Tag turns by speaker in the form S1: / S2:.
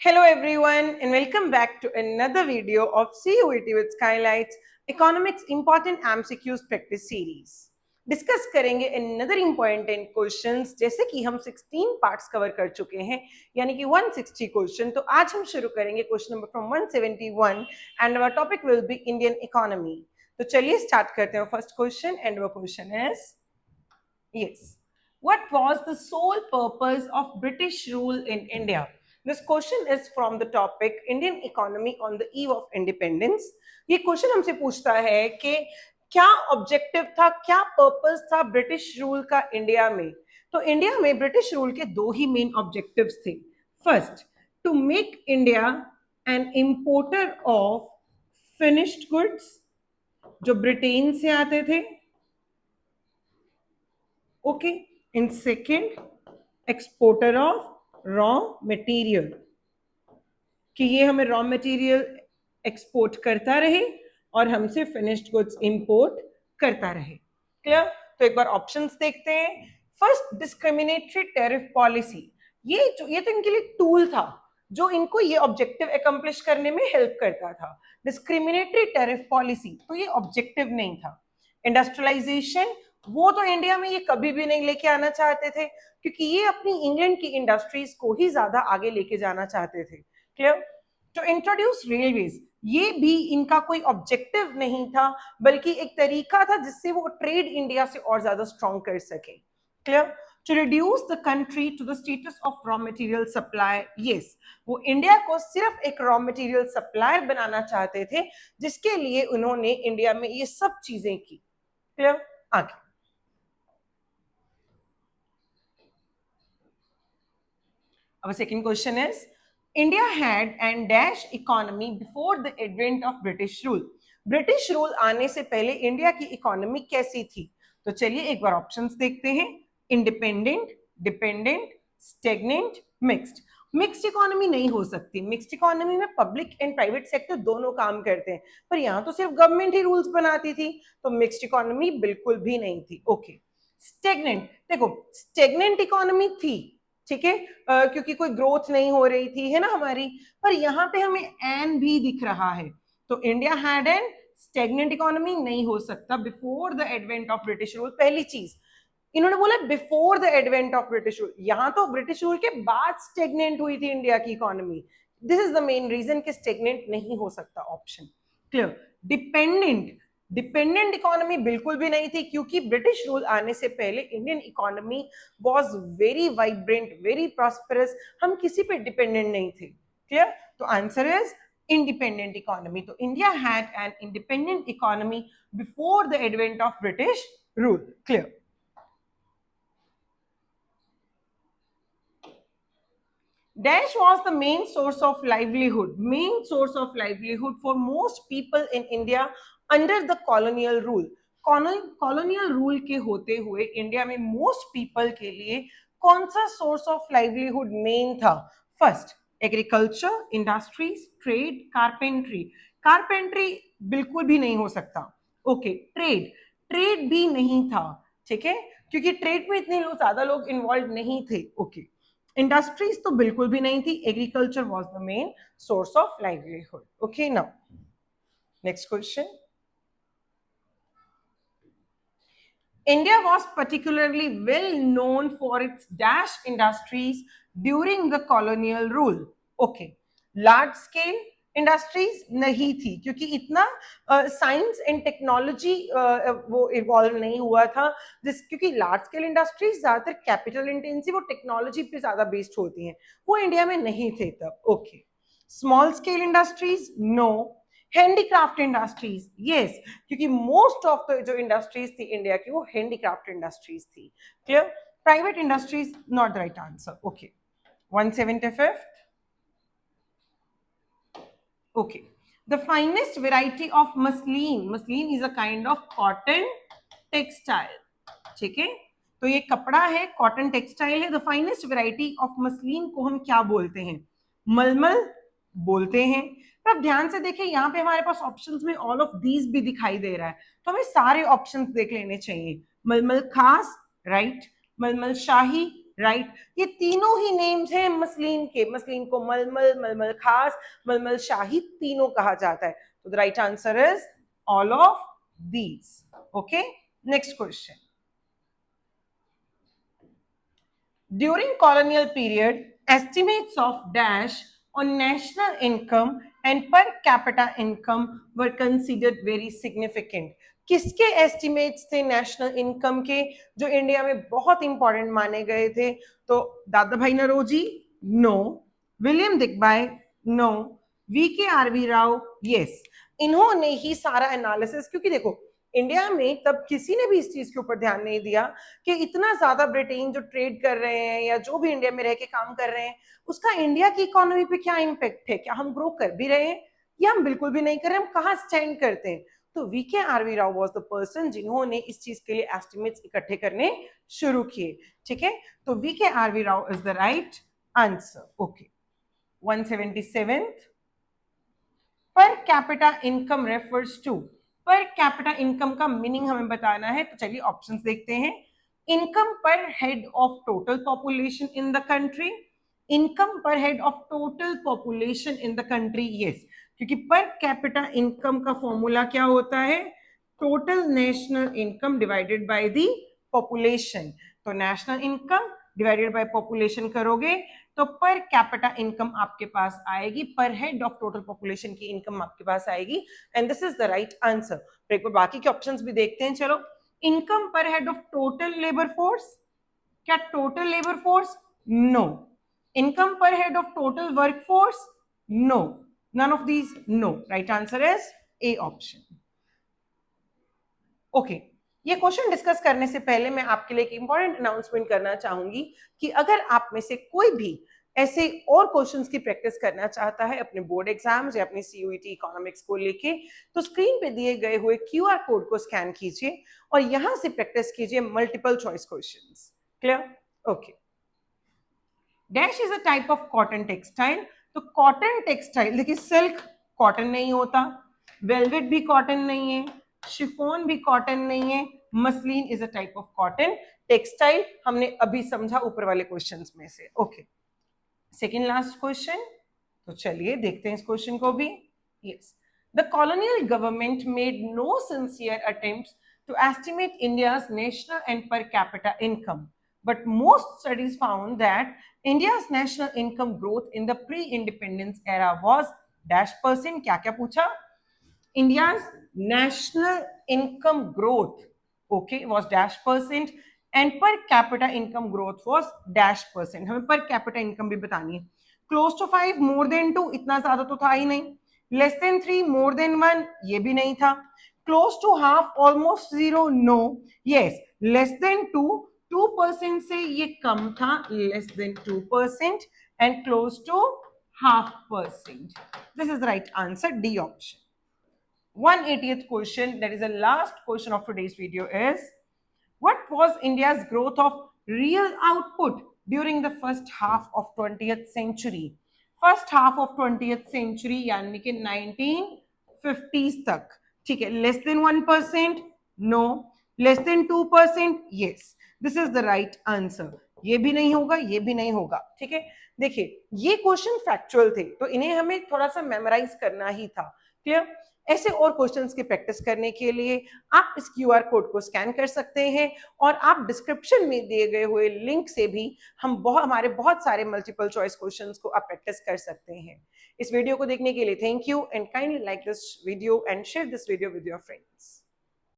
S1: Hello everyone and welcome back to another video of CUET with Skylights Economics Important MCQs Practice Series. Discuss करेंगे another important questions जैसे कि हम 16 parts cover कर चुके हैं यानी कि 160 क्वेश्चन। तो आज हम शुरू करेंगे question number from 171 and our topic will be Indian economy. तो चलिए स्टार्ट करते हैं फर्स्ट क्वेश्चन एंड वो question is yes, what was the sole purpose of British rule in India? This question is from the topic Indian economy on the eve of independence. ये question हमसे पूछता है कि क्या objective था, क्या purpose था ब्रिटिश रूल का इंडिया में। तो इंडिया में ब्रिटिश रूल के दो ही मेन ऑब्जेक्टिव्स थे। First, to make India an importer of finished goods, जो ब्रिटेन से आते थे, okay. In second, exporter of raw material, कि ये हमें रॉ मटेरियल एक्सपोर्ट करता रहे और हमसे फिनिश्ड गुड्स इंपोर्ट करता रहे। क्लियर? तो एक बार ऑप्शंस देखते हैं। फर्स्ट, डिस्क्रिमिनेटरी टैरिफ पॉलिसी, ये तो इनके लिए टूल था जो इनको ये ऑब्जेक्टिव अकम्प्लिश करने में हेल्प करता था। डिस्क्रिमिनेटरी टैरिफ पॉलिसी, तो ये ऑब्जेक्टिव नहीं था। इंडस्ट्रियलाइजेशन, वो तो इंडिया में ये कभी भी नहीं लेके आना चाहते थे क्योंकि ये अपनी इंग्लैंड की इंडस्ट्रीज को ही ज्यादा आगे लेके जाना चाहते थे। क्लियर? टू इंट्रोड्यूस रेलवेज, ये भी इनका कोई ऑब्जेक्टिव नहीं था बल्कि एक तरीका था जिससे वो ट्रेड इंडिया से और ज्यादा स्ट्रॉन्ग कर सके। Clear? To reduce the country to the status of raw material supply, yes, वो इंडिया को सिर्फ एक रॉ मटेरियल सप्लायर बनाना चाहते थे जिसके लिए उन्होंने इंडिया में ये सब चीजें की। क्लियर? आगे our second question is, India had and dash economy before the advent of British rule. British rule आने से पहले इंडिया की इकोनॉमी कैसी थी? तो चलिए एक बार ऑप्शंस देखते हैं। Independent, dependent, stagnant, mixed. Mixed economy नहीं हो सकती। मिक्स्ड इकोनॉमी में पब्लिक एंड प्राइवेट सेक्टर दोनों काम करते हैं, पर यहाँ तो सिर्फ गवर्नमेंट ही रूल्स बनाती थी, तो मिक्स्ड इकोनॉमी बिल्कुल भी नहीं थी। ओके। स्टेगनेंट, देखो स्टेगनेंट इकोनॉमी थी, ठीक है, क्योंकि कोई ग्रोथ नहीं हो रही थी, है ना हमारी, पर यहाँ पे हमें एन भी दिख रहा है, तो India had an stagnant economy नहीं हो सकता before the advent of British rule. पहली चीज इन्होंने बोला before the advent of British rule, यहाँ तो ब्रिटिश रूल के बाद स्टेगनेंट हुई थी इंडिया की economy. This is the main reason कि स्टेगनेंट नहीं हो सकता option. Clear? Dependent, dependent economy बिल्कुल भी नहीं थी क्योंकि ब्रिटिश रूल आने से पहले Indian economy was very vibrant, very prosperous, हम किसी पे डिपेंडेंट नहीं थे। क्लियर? तो answer is independent economy. So India had an independent economy before the advent of British rule. Clear? Dash was the main source of livelihood, main source of livelihood for most people in India under the colonial rule. Colonial rule के होते हुए India में most people के लिए कौन सा source of livelihood main था? First, agriculture, industries, trade, carpentry. Carpentry बिल्कुल भी नहीं हो सकता। ओके, ट्रेड, ट्रेड भी नहीं था, ठीक है, क्योंकि ट्रेड में इतने ज्यादा लोग इन्वॉल्व नहीं थे। ओके, इंडस्ट्रीज तो बिल्कुल भी नहीं थी। Agriculture was the main source of livelihood. Okay, now next question. India was particularly well known for its dash industries during the colonial rule. Okay, large scale industries नहीं थी क्योंकि इतना साइंस एंड टेक्नोलॉजी वो evolve नहीं हुआ था, क्योंकि large scale industries ज्यादातर कैपिटल इंटेंसिव और टेक्नोलॉजी पे ज्यादा बेस्ड होती हैं, वो इंडिया में नहीं थे तब। Okay, small scale industries no. Handicraft industries yes, क्योंकि मोस्ट ऑफ द जो इंडस्ट्रीज थी इंडिया की वो हैंडीक्राफ्ट इंडस्ट्रीज थी। Clear? Private industries not the right answer. Okay, 175th. Okay, the finest variety of muslin, muslin is a kind of cotton textile, ठीक है, तो ये कपड़ा है, कॉटन टेक्सटाइल है। The finest variety of muslin को हम क्या बोलते हैं? मलमल बोलते हैं। पर अब ध्यान से देखिए, यहाँ पे हमारे पास ऑप्शंस में ऑल ऑफ दीज भी दिखाई दे रहा है, तो हमें सारे ऑप्शंस देख लेने चाहिए। मलमल खास, राइट, मलमल शाही, राइट। ये तीनों ही नेम्स हैं मसलिन के। मसलिन को मलमल, मलमल खास, मलमल शाही तीनों कहा जाता है। तो the right answer is all of these. Okay, next question. During colonial period, estimates of dash on national income and per capita income were considered very significant. किसके एस्टिमेट्स थे नेशनल इनकम के जो इंडिया में बहुत important माने गए थे? तो Dadabhai Naoroji, no. William Digby, no. V R V Rao, yes. इन्होंने ही सारा एनालिसिस, क्योंकि देखो इंडिया में तब किसी ने भी इस चीज के ऊपर ध्यान नहीं दिया कि इतना ज्यादा ब्रिटेन जो ट्रेड कर रहे हैं या जो भी इंडिया में रह के काम कर रहे हैं उसका इंडिया की इकोनॉमी पे क्या इम्पैक्ट है, क्या हम ग्रो कर भी रहे हैं या हम बिल्कुल भी नहीं कर रहे हैं, हम कहाँ स्टैंड करते हैं। तो V K R V Rao was the person जिन्होंने इस चीज के लिए एस्टिमेट्स इकट्ठे करने शुरू किए। ठीक है, तो V K R V Rao is the right answer. Okay, 177th, per capita income refers to. Per capita income का मीनिंग हमें बताना है, तो चलिए ऑप्शंस देखते हैं। Income per head of total population in the country. Income per head of total population in the country, yes, क्योंकि per capita income का फॉर्मूला क्या होता है? Total national income divided by the population. तो national income divided by population करोगे तो per capita income आपके पास आएगी, per head of total population की इनकम आपके पास आएगी, and this is the right answer. एक बार बाकी के ऑप्शंस भी देखते हैं। चलो, income per head of total labour force, क्या total labour force? No. Income per head of total work force? No, none of these, no. Right answer is a option. Okay, ये क्वेश्चन डिस्कस करने से पहले मैं आपके लिए एक important announcement करना चाहूंगी कि अगर आप में से कोई भी ऐसे और क्वेश्चंस की प्रैक्टिस करना चाहता है अपने बोर्ड एग्जाम्स या अपनी सीयूईटी इकोनॉमिक्स को लेके, तो स्क्रीन पे दिए गए हुए क्यूआर कोड को स्कैन कीजिए और यहां से प्रैक्टिस कीजिए multiple choice questions. Clear? Okay. Dash is a type of cotton textile. तो कॉटन टेक्सटाइल, देखिए सिल्क कॉटन नहीं होता, वेलवेट भी कॉटन नहीं है, शिफॉन भी कॉटन नहीं है, muslin is a type of cotton textile. हमने अभी समझा ऊपर वाले क्वेश्चंस में से। ओके, सेकेंड लास्ट क्वेश्चन, तो चलिए देखते हैं इस क्वेश्चन को भी। Yes, the colonial government made no sincere attempts to estimate India's national and per capita income, but most studies found that India's national income growth in the pre-independence era was dash percent। क्या क्या पूछा? India's national income growth, okay, was dash percent and per capita income growth was dash percent। हमें per capita income भी बतानी है। Close to 5, more than 2, इतना ज्यादा तो था ही नहीं। Less than 3, more than 1, ये भी नहीं था। Close to half, almost 0, no। Yes, less than 2, 2% से ये कम था, less than 2%, and close to 0.5%। This is the right answer, D option। 180th question, that is the last question of today's video, is what was India's growth of real output during the first half of 20th century? First half of 20th century यानी कि 1950s तक। ठीक है, less than 1%, no। less than 2%, yes। This is the right answer. ये भी नहीं होगा, ये भी नहीं होगा। ठीक है, देखिए ये क्वेश्चन फैक्चुअल थे तो इन्हें हमें थोड़ा सा मेमोराइज करना ही था। क्लियर? ऐसे और क्वेश्चंस की प्रैक्टिस करने के लिए आप इस क्यूआर कोड को स्कैन कर सकते हैं और आप डिस्क्रिप्शन में दिए गए हुए लिंक से भी हमारे बहुत सारे मल्टीपल चॉइस क्वेश्चंस को आप प्रैक्टिस कर सकते हैं। इस वीडियो को देखने के लिए thank you and kindly like this video and share this video with your friends.